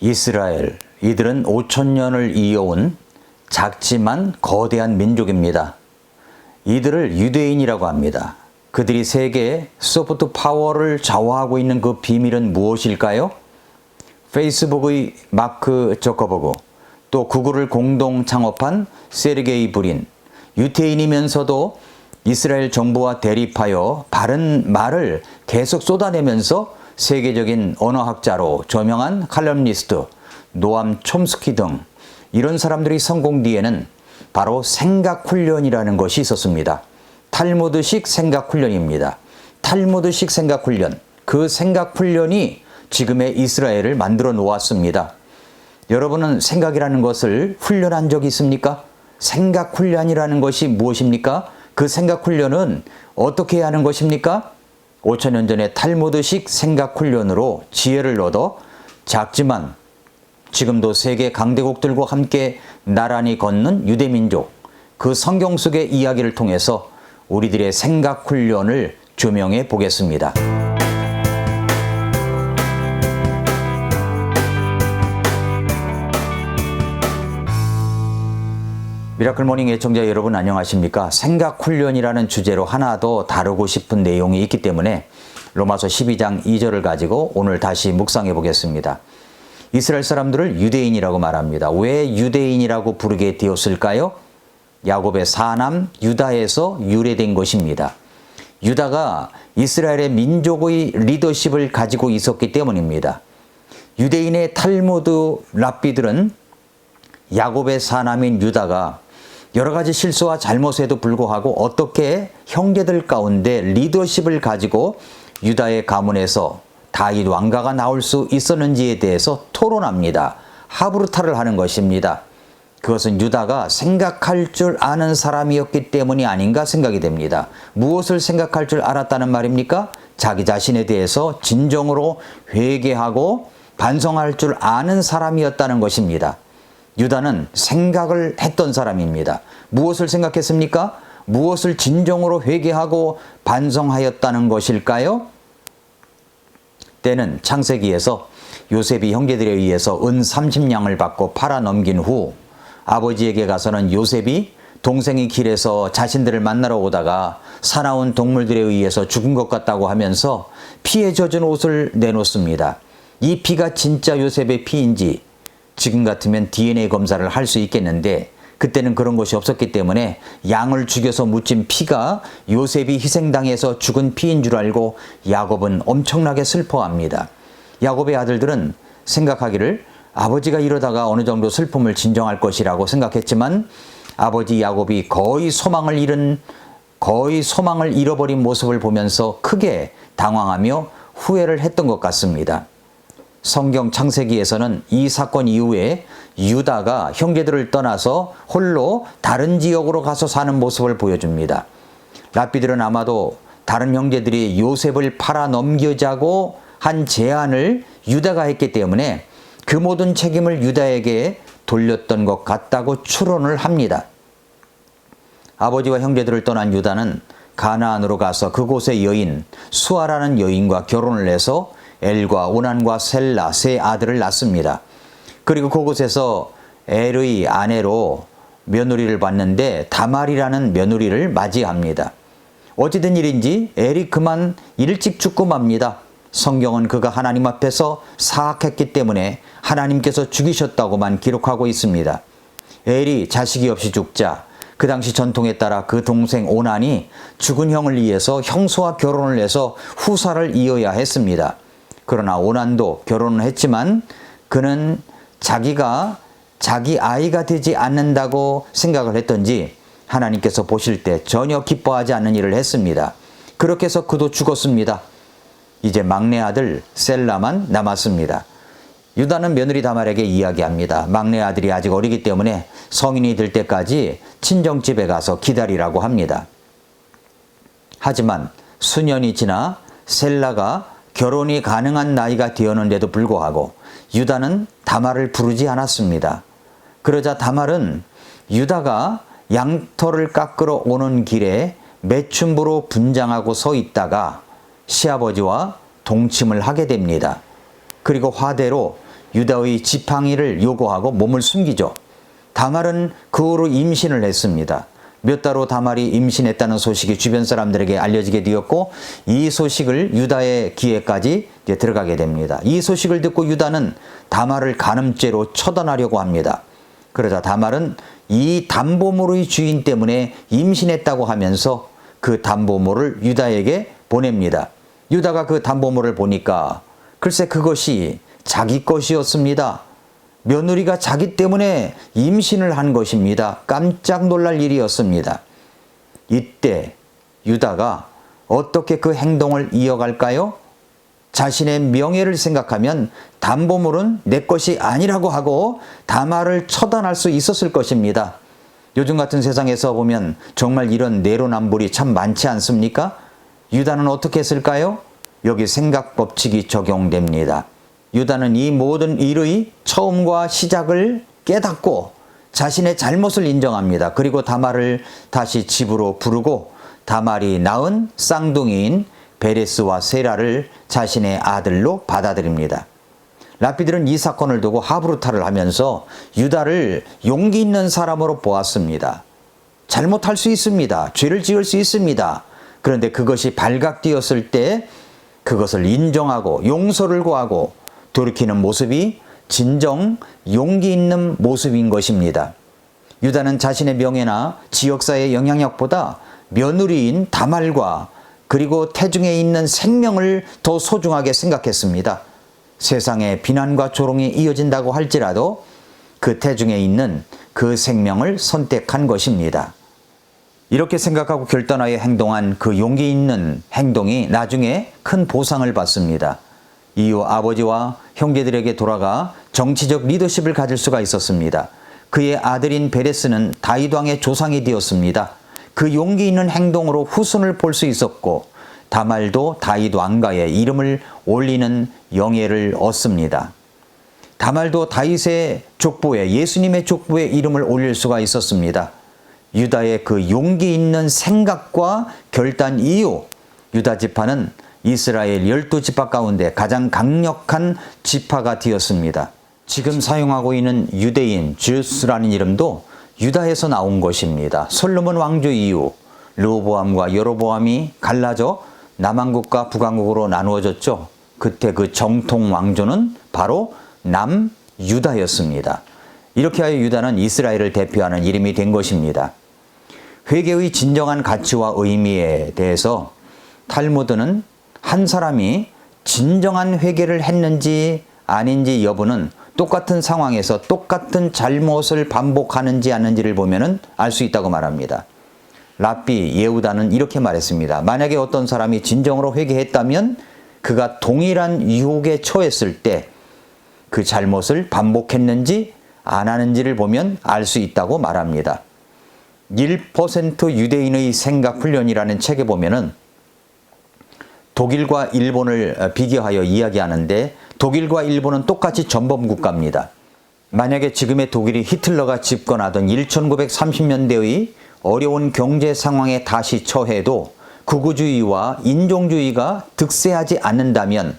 이스라엘, 이들은 5,000년을 이어온 작지만 거대한 민족입니다. 이들을 유대인이라고 합니다. 그들이 세계의 소프트 파워를 좌우하고 있는 그 비밀은 무엇일까요? 페이스북의 마크 저커버그, 또 구글을 공동 창업한 세르게이 브린, 유태인이면서도 이스라엘 정부와 대립하여 바른 말을 계속 쏟아내면서 세계적인 언어학자로 저명한 칼럼니스트 노암 촘스키 등 이런 사람들이 성공 뒤에는 바로 생각훈련이라는 것이 있었습니다. 탈무드식 생각훈련입니다. 탈무드식 생각훈련, 그 생각훈련이 지금의 이스라엘을 만들어 놓았습니다. 여러분은 생각이라는 것을 훈련한 적이 있습니까? 생각훈련이라는 것이 무엇입니까? 그 생각훈련은 어떻게 하는 것입니까? 5,000년 전의 탈무드식 생각훈련으로 지혜를 얻어 작지만 지금도 세계 강대국들과 함께 나란히 걷는 유대민족, 그 성경 속의 이야기를 통해서 우리들의 생각훈련을 조명해 보겠습니다. 미라클 모닝 애청자 여러분 안녕하십니까? 생각훈련이라는 주제로 하나 더 다루고 싶은 내용이 있기 때문에 로마서 12장 2절을 가지고 오늘 다시 묵상해 보겠습니다. 이스라엘 사람들을 유대인이라고 말합니다. 왜 유대인이라고 부르게 되었을까요? 야곱의 사남 유다에서 유래된 것입니다. 유다가 이스라엘의 민족의 리더십을 가지고 있었기 때문입니다. 유대인의 탈무드 랍비들은 야곱의 사남인 유다가 여러 가지 실수와 잘못에도 불구하고 어떻게 형제들 가운데 리더십을 가지고 유다의 가문에서 다윗 왕가가 나올 수 있었는지에 대해서 토론합니다. 하브루타를 하는 것입니다. 그것은 유다가 생각할 줄 아는 사람이었기 때문이 아닌가 생각이 됩니다. 무엇을 생각할 줄 알았다는 말입니까? 자기 자신에 대해서 진정으로 회개하고 반성할 줄 아는 사람이었다는 것입니다. 유다는 생각을 했던 사람입니다. 무엇을 생각했습니까? 무엇을 진정으로 회개하고 반성하였다는 것일까요? 때는 창세기에서 요셉이 형제들에 의해서 은 30냥을 받고 팔아 넘긴 후 아버지에게 가서는 요셉이 동생이 길에서 자신들을 만나러 오다가 사나운 동물들에 의해서 죽은 것 같다고 하면서 피에 젖은 옷을 내놓습니다. 이 피가 진짜 요셉의 피인지 지금 같으면 DNA 검사를 할 수 있겠는데 그때는 그런 것이 없었기 때문에 양을 죽여서 묻힌 피가 요셉이 희생당해서 죽은 피인 줄 알고 야곱은 엄청나게 슬퍼합니다. 야곱의 아들들은 생각하기를 아버지가 이러다가 어느 정도 슬픔을 진정할 것이라고 생각했지만 아버지 야곱이 거의 소망을 잃어버린 모습을 보면서 크게 당황하며 후회를 했던 것 같습니다. 성경 창세기에서는 이 사건 이후에 유다가 형제들을 떠나서 홀로 다른 지역으로 가서 사는 모습을 보여줍니다. 랍비들은 아마도 다른 형제들이 요셉을 팔아 넘기자고 한 제안을 유다가 했기 때문에 그 모든 책임을 유다에게 돌렸던 것 같다고 추론을 합니다. 아버지와 형제들을 떠난 유다는 가나안으로 가서 그곳의 여인 수아라는 여인과 결혼을 해서 엘과 오난과 셀라 세 아들을 낳습니다. 그리고 그곳에서 엘의 아내로 며느리를 봤는데 다말이라는 며느리를 맞이합니다. 어찌된 일인지 엘이 그만 일찍 죽고 맙니다. 성경은 그가 하나님 앞에서 사악했기 때문에 하나님께서 죽이셨다고만 기록하고 있습니다. 엘이 자식이 없이 죽자 그 당시 전통에 따라 그 동생 오난이 죽은 형을 위해서 형수와 결혼을 해서 후사를 이어야 했습니다. 그러나 오난도 결혼을 했지만 그는 자기가 자기 아이가 되지 않는다고 생각을 했던지 하나님께서 보실 때 전혀 기뻐하지 않는 일을 했습니다. 그렇게 해서 그도 죽었습니다. 이제 막내 아들 셀라만 남았습니다. 유다는 며느리 다말에게 이야기합니다. 막내 아들이 아직 어리기 때문에 성인이 될 때까지 친정집에 가서 기다리라고 합니다. 하지만 수년이 지나 셀라가 결혼이 가능한 나이가 되었는데도 불구하고 유다는 다말을 부르지 않았습니다. 그러자 다말은 유다가 양털을 깎으러 오는 길에 매춘부로 분장하고 서 있다가 시아버지와 동침을 하게 됩니다. 그리고 화대로 유다의 지팡이를 요구하고 몸을 숨기죠. 다말은 그 후로 임신을 했습니다. 몇 달 후 다말이 임신했다는 소식이 주변 사람들에게 알려지게 되었고 이 소식을 유다의 귀에까지 들어가게 됩니다. 이 소식을 듣고 유다는 다말을 간음죄로 처단하려고 합니다. 그러자 다말은 이 담보물의 주인 때문에 임신했다고 하면서 그 담보물을 유다에게 보냅니다. 유다가 그 담보물을 보니까 글쎄 그것이 자기 것이었습니다. 며느리가 자기 때문에 임신을 한 것입니다. 깜짝 놀랄 일이었습니다. 이때 유다가 어떻게 그 행동을 이어갈까요? 자신의 명예를 생각하면 담보물은 내 것이 아니라고 하고 다말을 처단할 수 있었을 것입니다. 요즘 같은 세상에서 보면 정말 이런 내로남불이 참 많지 않습니까? 유다는 어떻게 했을까요? 여기 생각 법칙이 적용됩니다. 유다는 이 모든 일의 처음과 시작을 깨닫고 자신의 잘못을 인정합니다. 그리고 다말을 다시 집으로 부르고 다말이 낳은 쌍둥이인 베레스와 세라를 자신의 아들로 받아들입니다. 라피들은 이 사건을 두고 하브루타를 하면서 유다를 용기 있는 사람으로 보았습니다. 잘못할 수 있습니다. 죄를 지을 수 있습니다. 그런데 그것이 발각되었을 때 그것을 인정하고 용서를 구하고 돌이키는 모습이 진정 용기 있는 모습인 것입니다. 유다는 자신의 명예나 지역사회의 영향력보다 며느리인 다말과 그리고 태중에 있는 생명을 더 소중하게 생각했습니다. 세상에 비난과 조롱이 이어진다고 할지라도 그 태중에 있는 그 생명을 선택한 것입니다. 이렇게 생각하고 결단하여 행동한 그 용기 있는 행동이 나중에 큰 보상을 받습니다. 이후 아버지와 형제들에게 돌아가 정치적 리더십을 가질 수가 있었습니다. 그의 아들인 베레스는 다윗 왕의 조상이 되었습니다. 그 용기 있는 행동으로 후손을 볼 수 있었고 다말도 다윗 왕가의 이름을 올리는 영예를 얻습니다. 다말도 다윗의 족보에 예수님의 족보에 이름을 올릴 수가 있었습니다. 유다의 그 용기 있는 생각과 결단 이후 유다 지파는 이스라엘 12지파 가운데 가장 강력한 지파가 되었습니다. 지금 사용하고 있는 유대인 주스라는 이름도 유다에서 나온 것입니다. 솔로몬 왕조 이후 르호보암과 여로보암이 갈라져 남왕국과 북왕국으로 나누어졌죠. 그때 그 정통 왕조는 바로 남유다였습니다. 이렇게 하여 유다는 이스라엘을 대표하는 이름이 된 것입니다. 회개의 진정한 가치와 의미에 대해서 탈무드는 한 사람이 진정한 회개를 했는지 아닌지 여부는 똑같은 상황에서 똑같은 잘못을 반복하는지 아닌지를 보면 알 수 있다고 말합니다. 랍비 예후다는 이렇게 말했습니다. 만약에 어떤 사람이 진정으로 회개했다면 그가 동일한 유혹에 처했을 때 그 잘못을 반복했는지 안 하는지를 보면 알 수 있다고 말합니다. 1% 유대인의 생각 훈련이라는 책에 보면은 독일과 일본을 비교하여 이야기하는데 독일과 일본은 똑같이 전범 국가입니다. 만약에 지금의 독일이 히틀러가 집권하던 1930년대의 어려운 경제 상황에 다시 처해도 극우주의와 인종주의가 득세하지 않는다면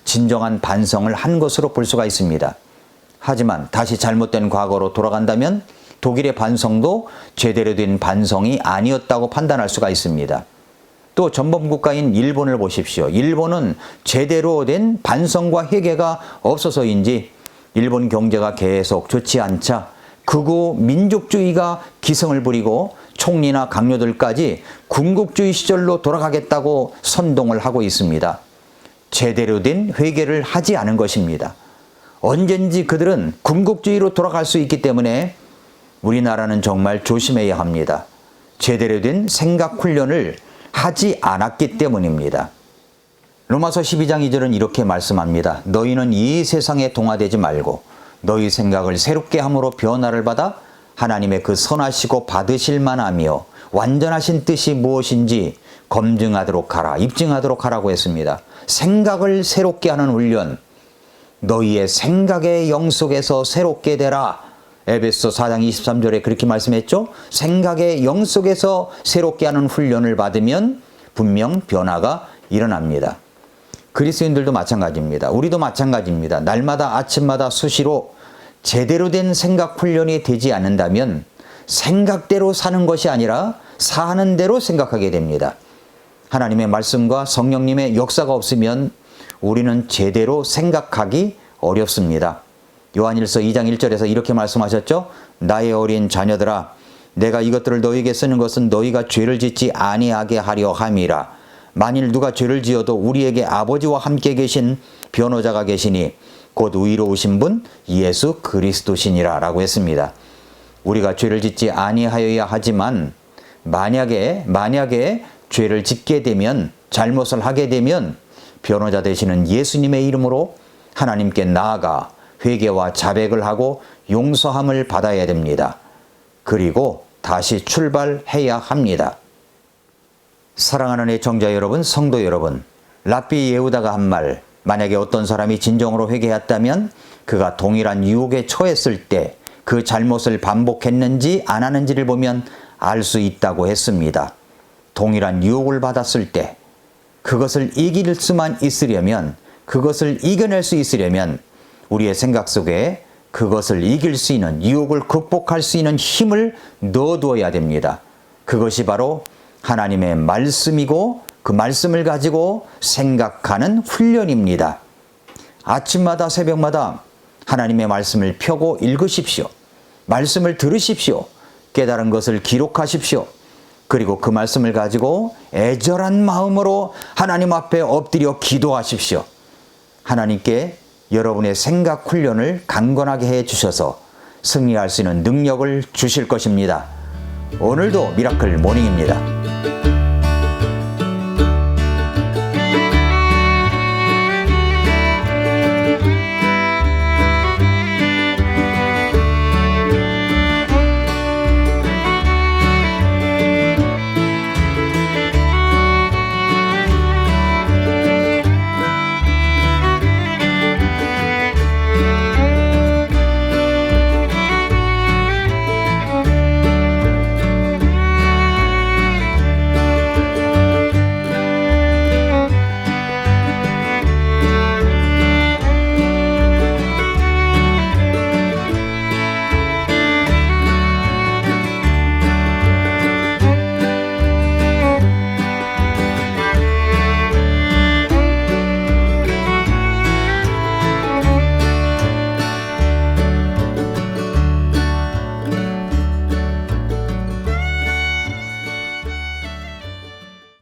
진정한 반성을 한 것으로 볼 수가 있습니다. 하지만 다시 잘못된 과거로 돌아간다면 독일의 반성도 제대로 된 반성이 아니었다고 판단할 수가 있습니다. 또 전범국가인 일본을 보십시오. 일본은 제대로 된 반성과 회개가 없어서인지 일본 경제가 계속 좋지 않자 극우 민족주의가 기승을 부리고 총리나 강요들까지 군국주의 시절로 돌아가겠다고 선동을 하고 있습니다. 제대로 된 회개를 하지 않은 것입니다. 언젠지 그들은 군국주의로 돌아갈 수 있기 때문에 우리나라는 정말 조심해야 합니다. 제대로 된 생각 훈련을 하지 않았기 때문입니다. 로마서 12장 2절은 이렇게 말씀합니다. 너희는 이 세상에 동화되지 말고 너희 생각을 새롭게 함으로 변화를 받아 하나님의 그 선하시고 받으실 만하며 완전하신 뜻이 무엇인지 검증하도록 하라, 입증하도록 하라고 했습니다. 생각을 새롭게 하는 훈련, 너희의 생각의 영 속에서 새롭게 되라. 에베소 4장 23절에 그렇게 말씀했죠. 생각의 영 속에서 새롭게 하는 훈련을 받으면 분명 변화가 일어납니다. 그리스도인들도 마찬가지입니다. 우리도 마찬가지입니다. 날마다 아침마다 수시로 제대로 된 생각 훈련이 되지 않는다면 생각대로 사는 것이 아니라 사는 대로 생각하게 됩니다. 하나님의 말씀과 성령님의 역사가 없으면 우리는 제대로 생각하기 어렵습니다. 요한일서 2장 1절에서 이렇게 말씀하셨죠. 나의 어린 자녀들아, 내가 이것들을 너희에게 쓰는 것은 너희가 죄를 짓지 아니하게 하려 함이라. 만일 누가 죄를 지어도 우리에게 아버지와 함께 계신 변호자가 계시니 곧 의로우신 분 예수 그리스도시니라 라고 했습니다. 우리가 죄를 짓지 아니하여야 하지만 만약에 죄를 짓게 되면, 잘못을 하게 되면 변호자 되시는 예수님의 이름으로 하나님께 나아가 회개와 자백을 하고 용서함을 받아야 됩니다. 그리고 다시 출발해야 합니다. 사랑하는 애청자 여러분, 성도 여러분, 랍비 예후다가 한 말, 만약에 어떤 사람이 진정으로 회개했다면 그가 동일한 유혹에 처했을 때 그 잘못을 반복했는지 안 하는지를 보면 알 수 있다고 했습니다. 동일한 유혹을 받았을 때 그것을 이길 수만 있으려면, 그것을 이겨낼 수 있으려면 우리의 생각 속에 그것을 이길 수 있는, 유혹을 극복할 수 있는 힘을 넣어두어야 됩니다. 그것이 바로 하나님의 말씀이고 그 말씀을 가지고 생각하는 훈련입니다. 아침마다 새벽마다 하나님의 말씀을 펴고 읽으십시오. 말씀을 들으십시오. 깨달은 것을 기록하십시오. 그리고 그 말씀을 가지고 애절한 마음으로 하나님 앞에 엎드려 기도하십시오. 하나님께 여러분의 생각 훈련을 강건하게 해 주셔서 승리할 수 있는 능력을 주실 것입니다. 오늘도 미라클 모닝입니다.